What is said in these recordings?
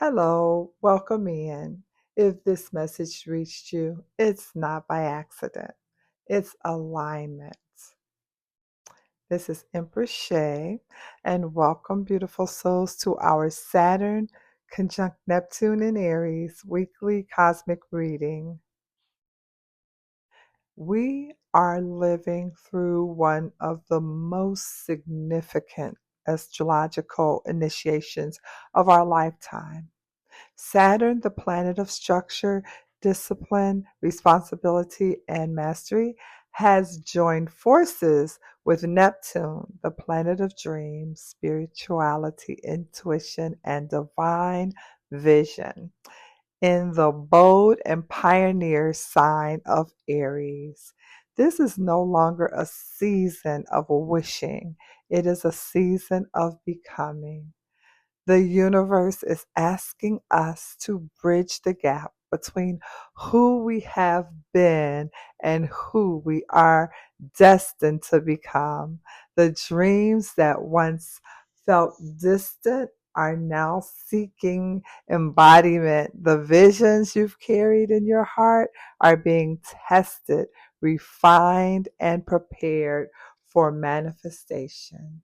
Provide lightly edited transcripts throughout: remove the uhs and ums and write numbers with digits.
Hello, welcome in. If this message reached you, it's not by accident, it's alignment. This is Empress Shey, and welcome, beautiful souls, to our Saturn conjunct Neptune in Aries weekly cosmic reading. We are living through one of the most significant astrological initiations of our lifetime. Saturn, the planet of structure, discipline, responsibility, and mastery, has joined forces with Neptune, the planet of dreams, spirituality, intuition, and divine vision, in the bold and pioneer sign of Aries. This is no longer a season of wishing, it is a season of becoming. The universe is asking us to bridge the gap between who we have been and who we are destined to become. The dreams that once felt distant are now seeking embodiment. The visions you've carried in your heart are being tested, refined, and prepared for manifestation.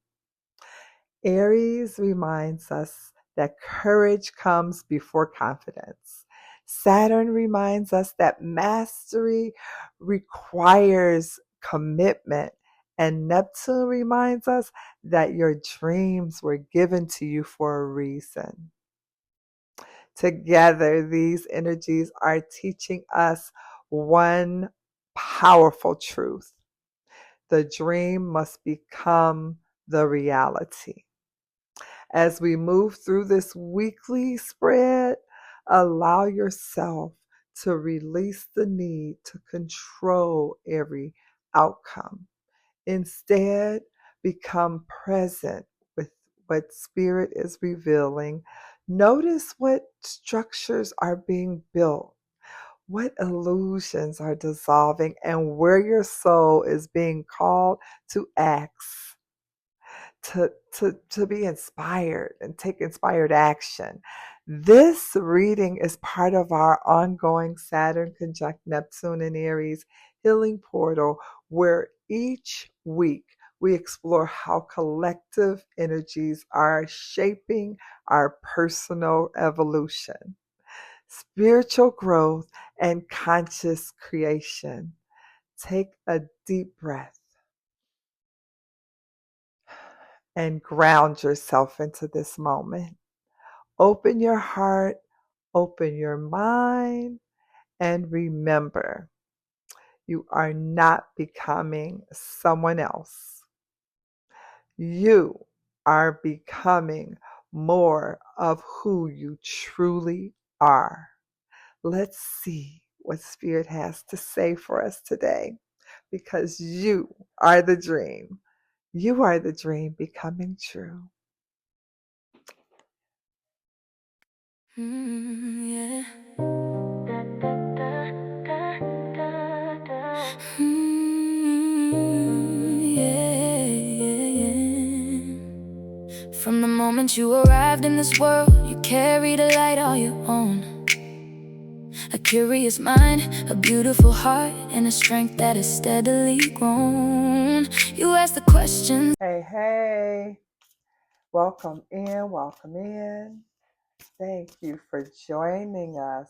Aries reminds us that courage comes before confidence. Saturn reminds us that mastery requires commitment. And Neptune reminds us that your dreams were given to you for a reason. Together, these energies are teaching us one powerful truth: the dream must become the reality. As we move through this weekly spread, allow yourself to release the need to control every outcome. Instead, become present with what Spirit is revealing. Notice what structures are being built, what illusions are dissolving, and where your soul is being called to act, to be inspired and take inspired action. This reading is part of our ongoing Saturn conjunct Neptune in Aries healing portal, where each week we explore how collective energies are shaping our personal evolution, spiritual growth, and conscious creation. Take a deep breath and ground yourself into this moment. Open your heart, open your mind, and remember, you are not becoming someone else. You are becoming more of who you truly are. Let's see what Spirit has to say for us today, because you are the dream. You are the dream becoming true. Yeah. From the moment you arrived in this world, you carried a light all your own. A curious mind, a beautiful heart, and a strength that has steadily grown. You ask the questions. Hey, hey. Welcome in, welcome in. Thank you for joining us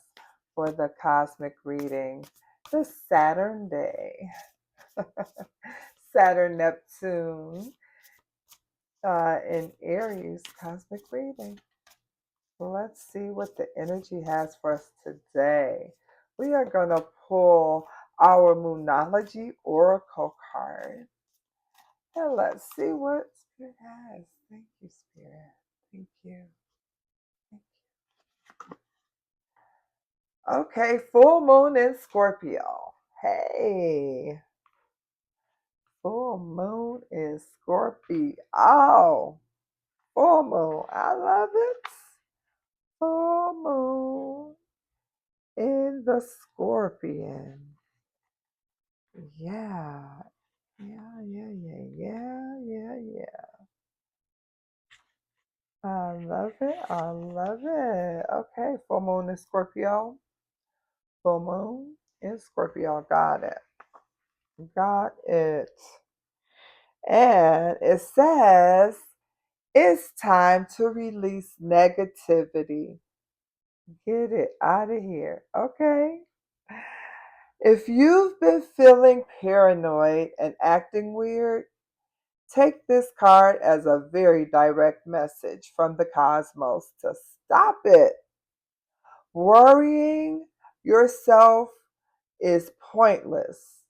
for the cosmic reading this Saturn day. Saturn Neptune in Aries cosmic reading. Let's see what the energy has for us today. We are going to pull our Moonology Oracle card. And let's see what Spirit has. Thank you, Spirit. Thank you. Okay, full moon in Scorpio. Hey, full moon in Scorpio. Oh, full moon. I love it. Full moon in the Scorpion. Yeah, yeah. I love it. I love it. Okay, full moon in Scorpio. Full moon in Scorpio. Got it. Got it. And it says it's time to release negativity. Get it out of here. Okay. If you've been feeling paranoid and acting weird, take this card as a very direct message from the cosmos to stop it. Worrying yourself is pointless.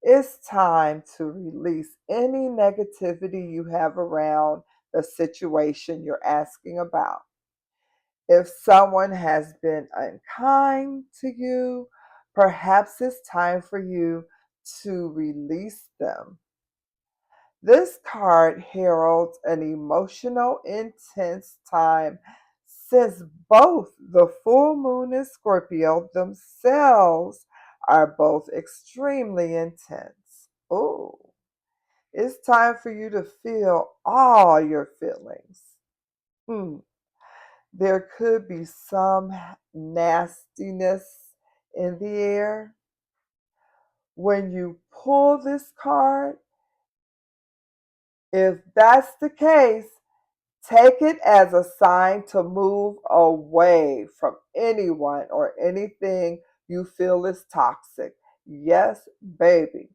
It's time to release any negativity you have around the situation you're asking about. If someone has been unkind to you, perhaps it's time for you to release them. This card heralds an emotional, intense time since both the full moon and Scorpio themselves are both extremely intense. Oh, it's time for you to feel all your feelings. Hmm. There could be some nastiness in the air. When you pull this card, if that's the case, take it as a sign to move away from anyone or anything you feel is toxic. Yes, baby.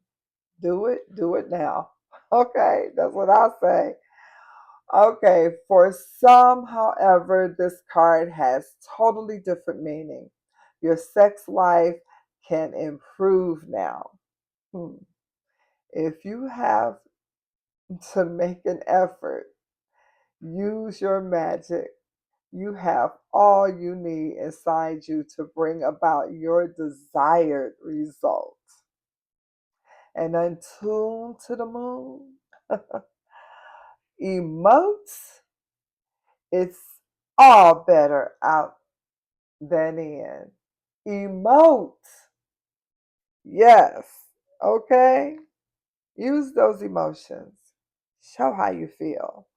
Do it. Do it now. Okay, that's what I'll say. Okay, for some, however, this card has totally different meaning. Your sex life can improve now. Hmm. If you have to make an effort, use your magic. You have all you need inside you to bring about your desired result. And untune to the moon, emote. It's all better out than in. Emote. Yes. Okay. Use those emotions. Show how you feel.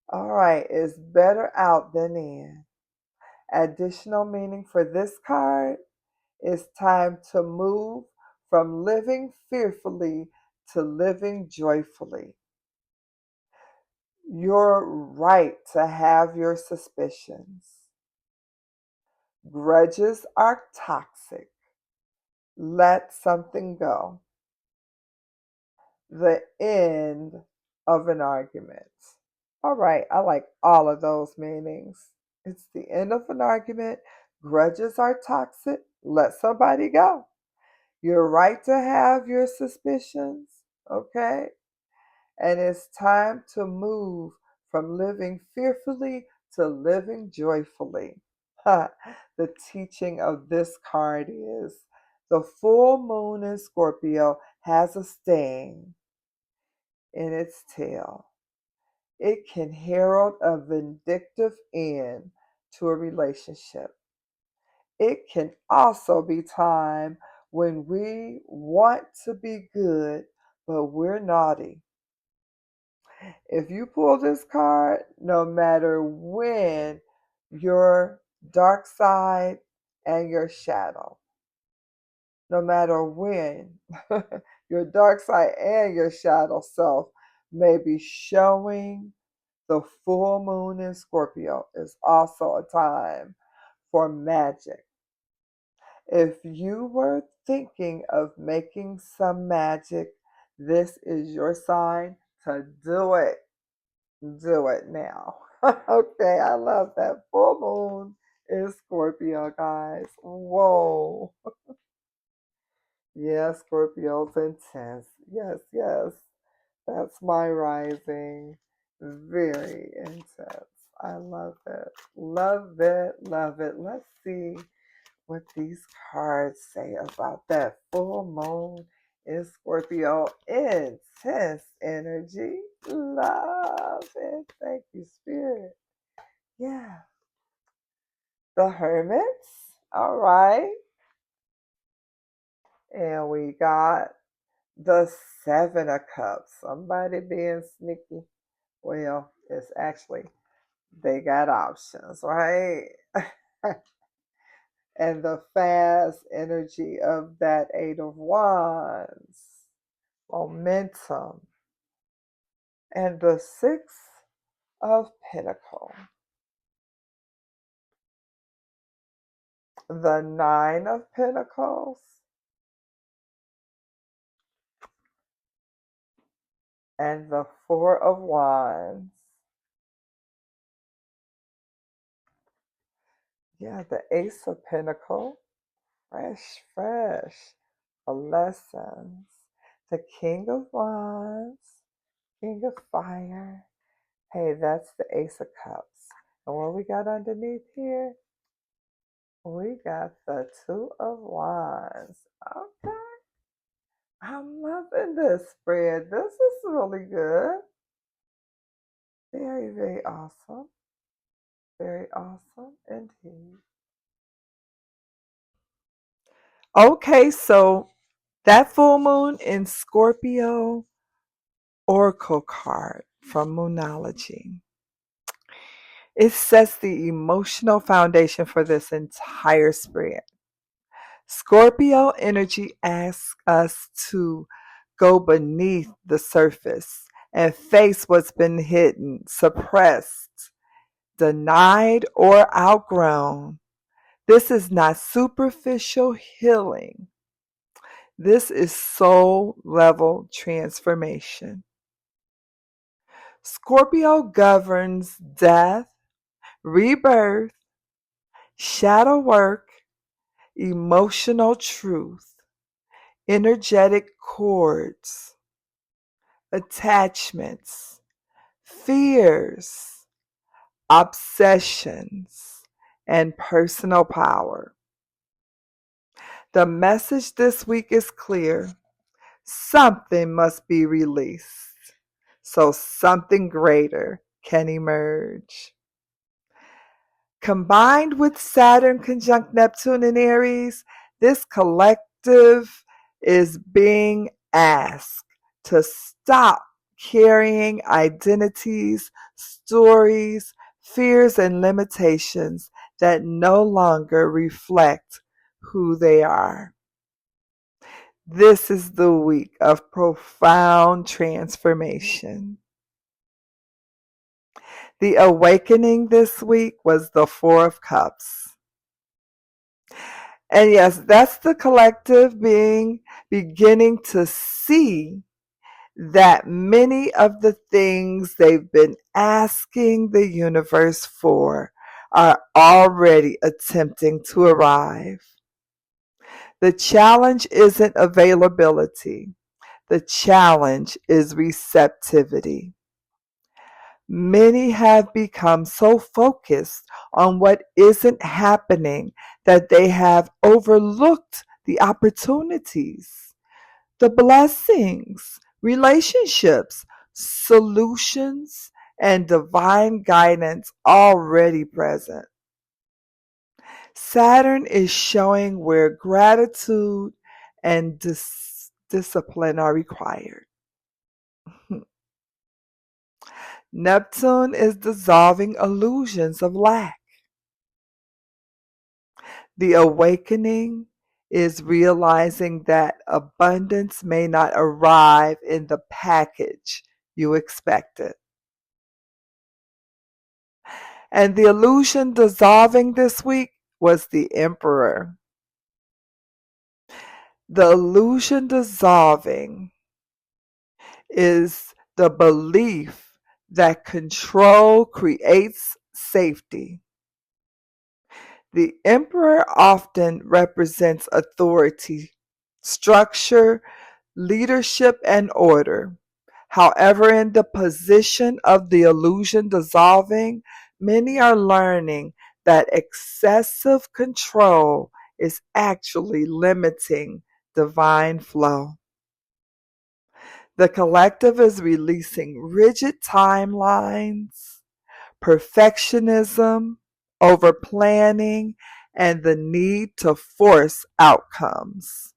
All right. It's better out than in. Additional meaning for this card: it's time to move from living fearfully to living joyfully. You're right to have your suspicions. Grudges are toxic. Let something go. The end of an argument. All right, I like all of those meanings. It's the end of an argument. Grudges are toxic. Let somebody go. You're right to have your suspicions, okay? And it's time to move from living fearfully to living joyfully. The teaching of this card is the full moon in Scorpio has a sting in its tail. It can herald a vindictive end to a relationship. It can also be time when we want to be good, but we're naughty. If you pull this card, no matter when, your dark side and your shadow, no matter when, your dark side and your shadow self may be showing. The full moon in Scorpio is also a time for magic. If you were thinking of making some magic, this is your sign to do it. Do it now. Okay, I love that. Full moon is Scorpio, guys. Whoa. Yeah, Scorpio's intense. Yes, yes. That's my rising. Very intense. I love it. Love it. Love it. Let's see what these cards say about that full moon in Scorpio. Intense energy. Love it. Thank you, Spirit. Yeah. The Hermits. All right. And we got the Seven of Cups. Somebody being sneaky. Well, it's actually They got options, right? And the fast energy of that Eight of Wands, momentum, and the Six of Pentacles, the Nine of Pentacles, and the Four of Wands. Yeah, the Ace of Pentacles, fresh, the lessons. The King of Wands, King of Fire. Hey, that's the Ace of Cups. And what we got underneath here? We got the Two of Wands. Okay. I'm loving this spread. This is really good. Very, very awesome. Very awesome indeed. Okay, so that full moon in Scorpio oracle card from Moonology. It sets the emotional foundation for this entire spread. Scorpio energy asks us to go beneath the surface and face what's been hidden, suppressed, denied, or outgrown. This is not superficial healing. This is soul level transformation. Scorpio governs death, rebirth, shadow work, emotional truth, energetic cords, attachments, fears, obsessions, and personal power. The message this week is clear. Something must be released so something greater can emerge. Combined with Saturn conjunct Neptune in Aries, this collective is being asked to stop carrying identities, stories, fears, and limitations that no longer reflect who they are. This is the week of profound transformation. The awakening this week was the Four of Cups. And yes, that's the collective beginning to see that many of the things they've been asking the universe for are already attempting to arrive. The challenge isn't availability. The challenge is receptivity. Many have become so focused on what isn't happening that they have overlooked the opportunities, the blessings, relationships, solutions, and divine guidance already present. Saturn is showing where gratitude and discipline are required. Neptune is dissolving illusions of lack. The awakening is realizing that abundance may not arrive in the package you expected. And the illusion dissolving this week was the Emperor. The illusion dissolving is the belief that control creates safety. The Emperor often represents authority, structure, leadership, and order. However, in the position of the illusion dissolving, many are learning that excessive control is actually limiting divine flow. The collective is releasing rigid timelines, perfectionism, over planning, and the need to force outcomes.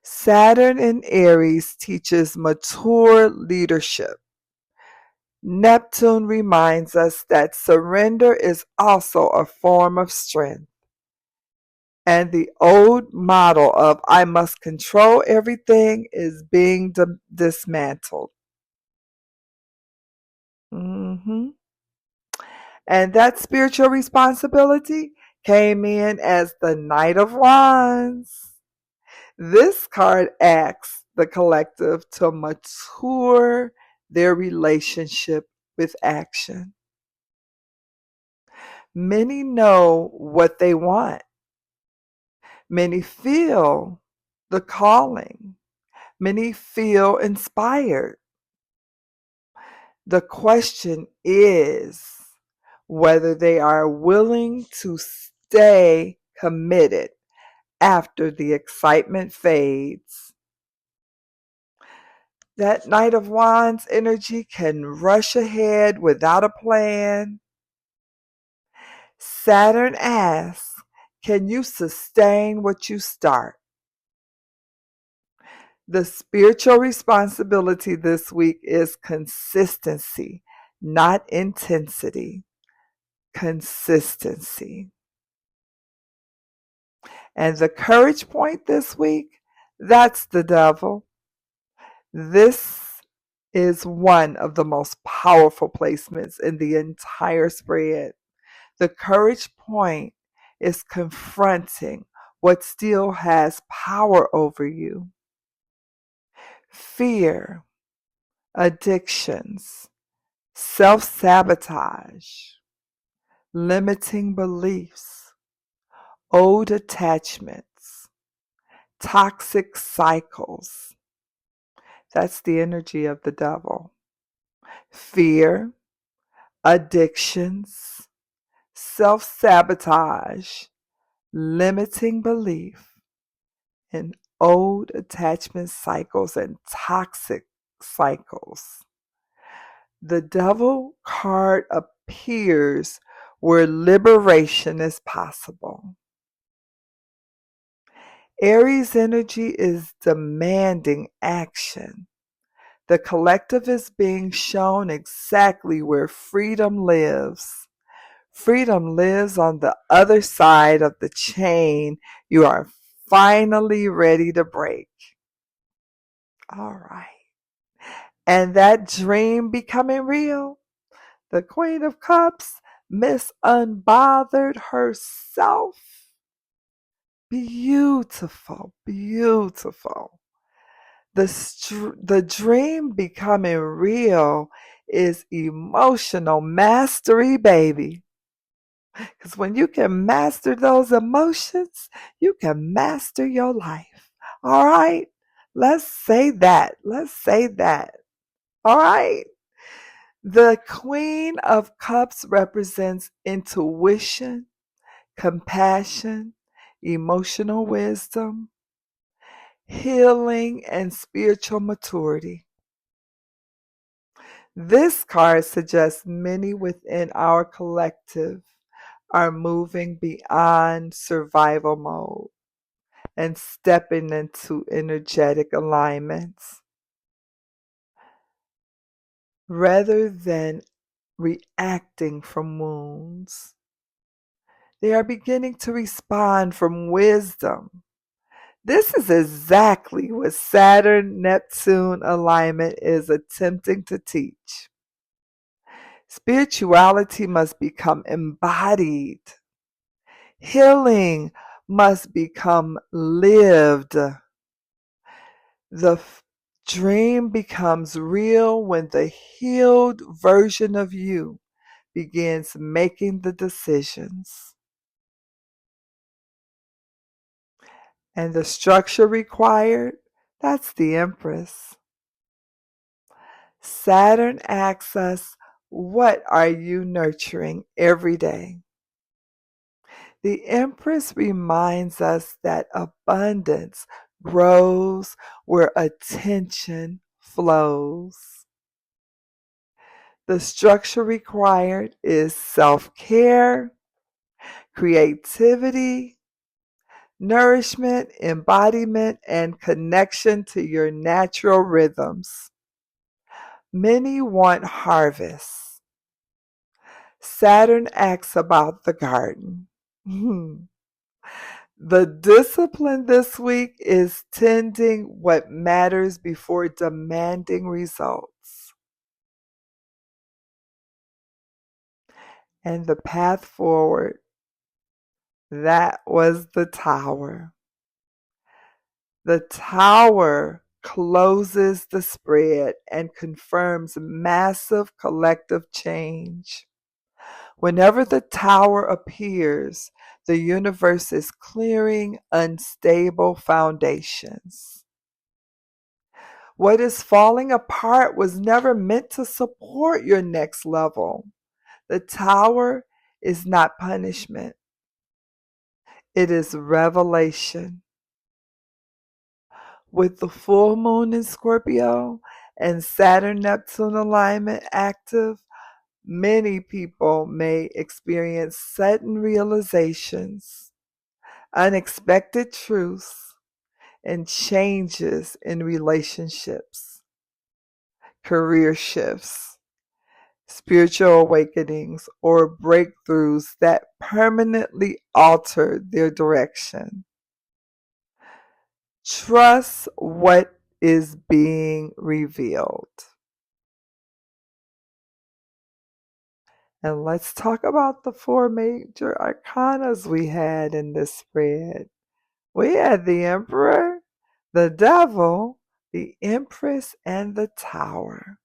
Saturn in Aries teaches mature leadership. Neptune reminds us that surrender is also a form of strength. And the old model of I must control everything is being dismantled. Mhm. And that spiritual responsibility came in as the Knight of Wands. This card asks the collective to mature their relationship with action. Many know what they want. Many feel the calling. Many feel inspired. The question is whether they are willing to stay committed after the excitement fades. That Knight of Wands energy can rush ahead without a plan. Saturn asks, can you sustain what you start? The spiritual responsibility this week is consistency, not intensity. Consistency. And the courage point this week, that's the devil. This is one of the most powerful placements in the entire spread. The courage point is confronting what still has power over you. Fear, addictions, self-sabotage, limiting beliefs, old attachments, toxic cycles. That's the energy of the devil. Fear, addictions, self-sabotage, limiting belief, and old attachment cycles and toxic cycles. The devil card appears where liberation is possible. Aries energy is demanding action. The collective is being shown exactly where freedom lives. Freedom lives on the other side of the chain you are finally ready to break. All right. And that dream becoming real, the Queen of Cups, Miss Unbothered herself. Beautiful, beautiful. The dream becoming real is emotional mastery, baby. Because when you can master those emotions, you can master your life. All right? Let's say that. Let's say that. All right? The Queen of Cups represents intuition, compassion, emotional wisdom, healing, and spiritual maturity. This card suggests many within our collective are moving beyond survival mode and stepping into energetic alignments rather than reacting from wounds. They are beginning to respond from wisdom. This is exactly what Saturn Neptune alignment is attempting to teach. Spirituality must become embodied. Healing must become lived. The dream becomes real when the healed version of you begins making the decisions. And the structure required, that's the Empress. Saturn asks us, what are you nurturing every day? The Empress reminds us that abundance grows where attention flows. The structure required is self-care, creativity, nourishment, embodiment, and connection to your natural rhythms. Many want harvest. Saturn asks about the garden. The discipline this week is tending what matters before demanding results. And the path forward, that was the tower. The tower closes the spread and confirms massive collective change. Whenever the tower appears, the universe is clearing unstable foundations. What is falling apart was never meant to support your next level. The tower is not punishment, it is revelation. With the full moon in Scorpio and Saturn Neptune alignment active, many people may experience sudden realizations, unexpected truths, and changes in relationships, career shifts, spiritual awakenings, or breakthroughs that permanently alter their direction. Trust what is being revealed. And let's talk about the four major arcanas we had in this spread. We had the Emperor, the Devil, the Empress, and the Tower.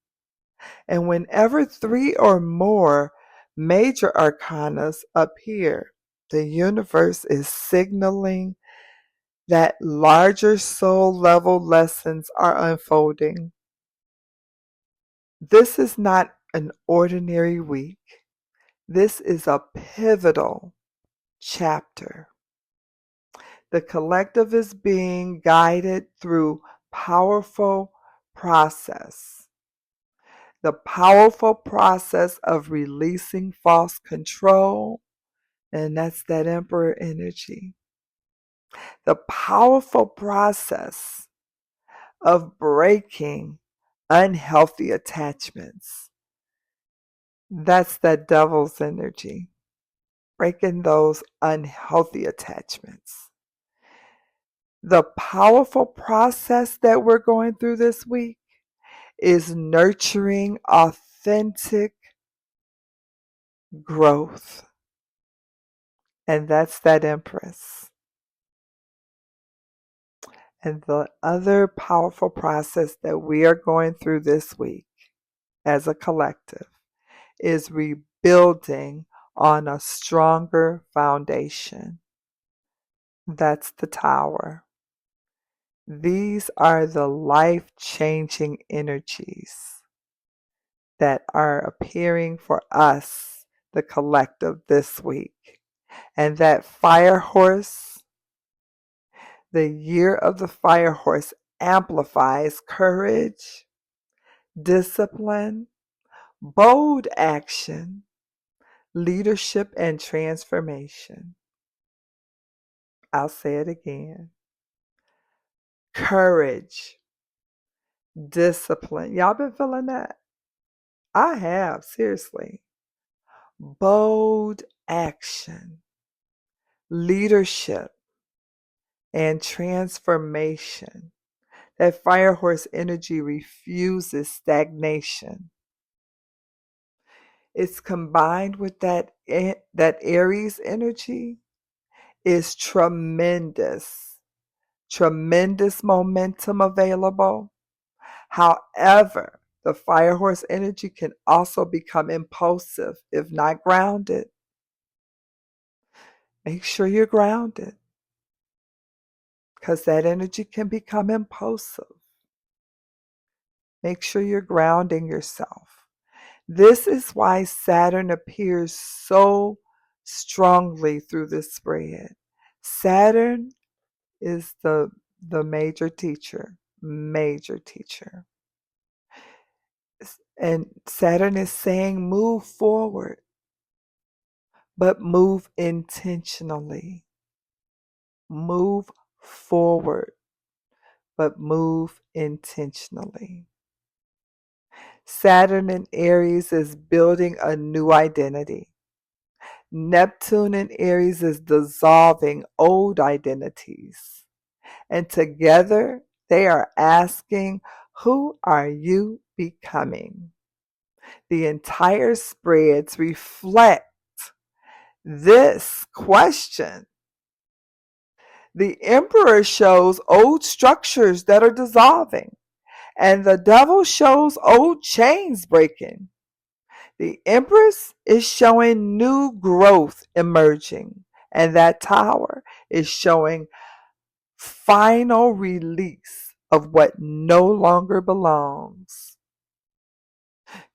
And whenever three or more major arcanas appear, the universe is signaling that larger soul level lessons are unfolding. This is not an ordinary week. This is a pivotal chapter. The collective is being guided through powerful process. The powerful process of releasing false control, and that's that Emperor energy. The powerful process of breaking unhealthy attachments. That's that Devil's energy. Breaking those unhealthy attachments. The powerful process that we're going through this week is nurturing authentic growth. And that's that Empress. And the other powerful process that we are going through this week as a collective is rebuilding on a stronger foundation. That's the Tower. These are the life-changing energies that are appearing for us, the collective, this week. And that fire horse, the year of the fire horse, amplifies courage, discipline, bold action, leadership, and transformation. I'll say it again. Courage, discipline. Y'all been feeling that? I have, seriously. Bold action, leadership, and transformation. That fire horse energy refuses stagnation. It's combined with that Aries energy is tremendous. Tremendous momentum available. However, the fire horse energy can also become impulsive if not grounded. Make sure you're grounded because that energy can become impulsive. Make sure you're grounding yourself. This is why Saturn appears so strongly through this spread. Saturn is the major teacher. And Saturn is saying move forward, but move intentionally. Move forward, but move intentionally. Saturn in Aries is building a new identity. Neptune in Aries is dissolving old identities. And together they are asking, who are you becoming? The entire spreads reflect this question. The Emperor shows old structures that are dissolving, and the Devil shows old chains breaking. The Empress is showing new growth emerging, and that Tower is showing final release of what no longer belongs.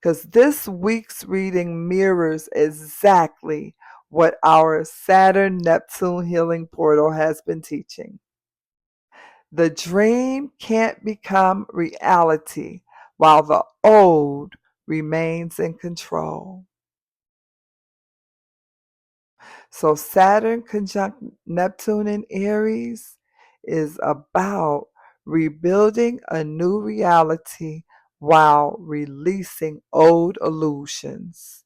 Because this week's reading mirrors exactly what our Saturn Neptune healing portal has been teaching. The dream can't become reality while the old remains in control. So Saturn conjunct Neptune in Aries is about rebuilding a new reality while releasing old illusions.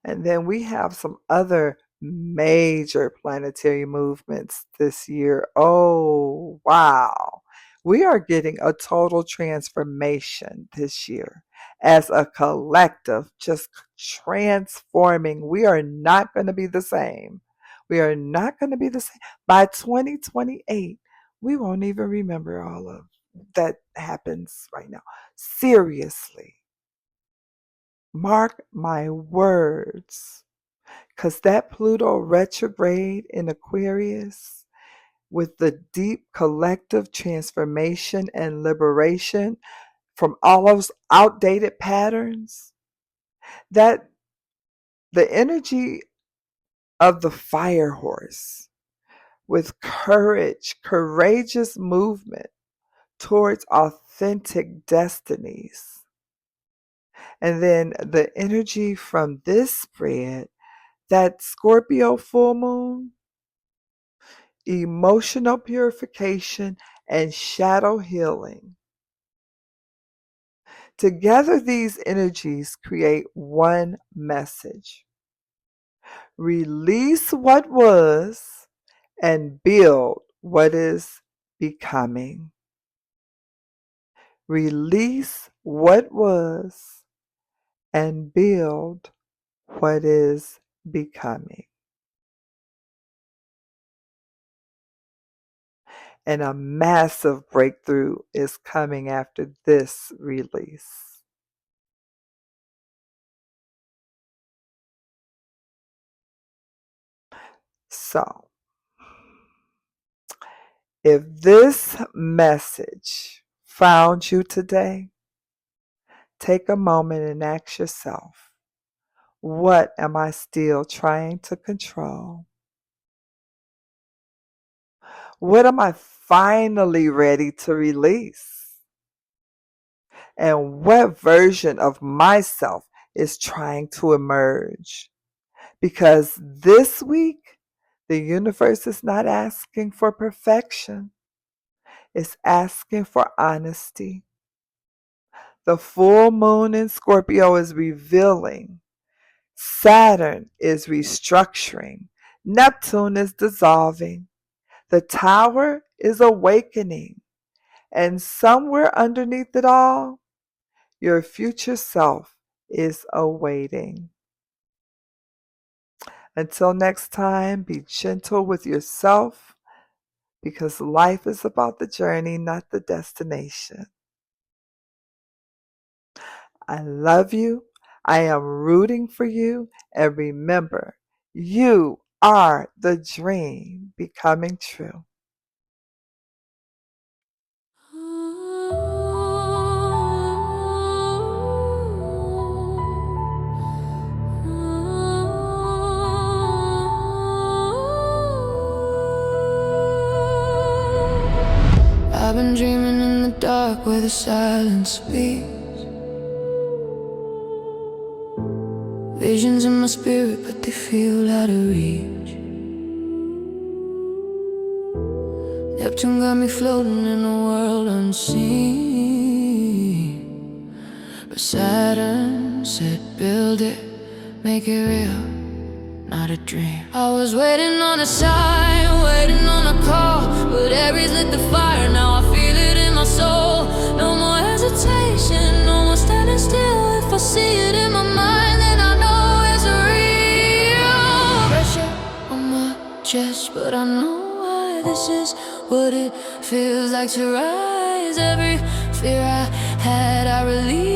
And then we have some other major planetary movements this year. Oh, wow. We are getting a total transformation this year as a collective, just transforming. We are not going to be the same. We are not going to be the same. By 2028, we won't even remember all of that happens right now. Seriously. Mark my words. Because that Pluto retrograde in Aquarius, with the deep collective transformation and liberation from all those outdated patterns, that the energy of the fire horse with courage, courageous movement towards authentic destinies. And then the energy from this spread, that Scorpio full moon, emotional purification and shadow healing. Together, these energies create one message. Release what was and build what is becoming. Release what was and build what is becoming. And a massive breakthrough is coming after this release. So, if this message found you today, take a moment and ask yourself, what am I still trying to control? What am I finally ready to release? And what version of myself is trying to emerge? Because this week, the universe is not asking for perfection. It's asking for honesty. The full moon in Scorpio is revealing. Saturn is restructuring. Neptune is dissolving. The Tower is awakening. And somewhere underneath it all, your future self is awaiting. Until next time, be gentle with yourself because life is about the journey, not the destination. I love you. I am rooting for you. And remember, you are the dream becoming true. I've been dreaming in the dark where the silence speaks. Visions in my spirit, but they feel out of reach. Neptune got me floating in a world unseen. But Saturn said build it, make it real, not a dream. I was waiting on a sign, waiting on a call, but Aries lit the fire, now I feel it in my soul. No more hesitation, no more standing still. If I see it in my mind, then I know it's real. Pressure on my chest, but I know why. This is what it feels like to rise. Every fear I had, I released.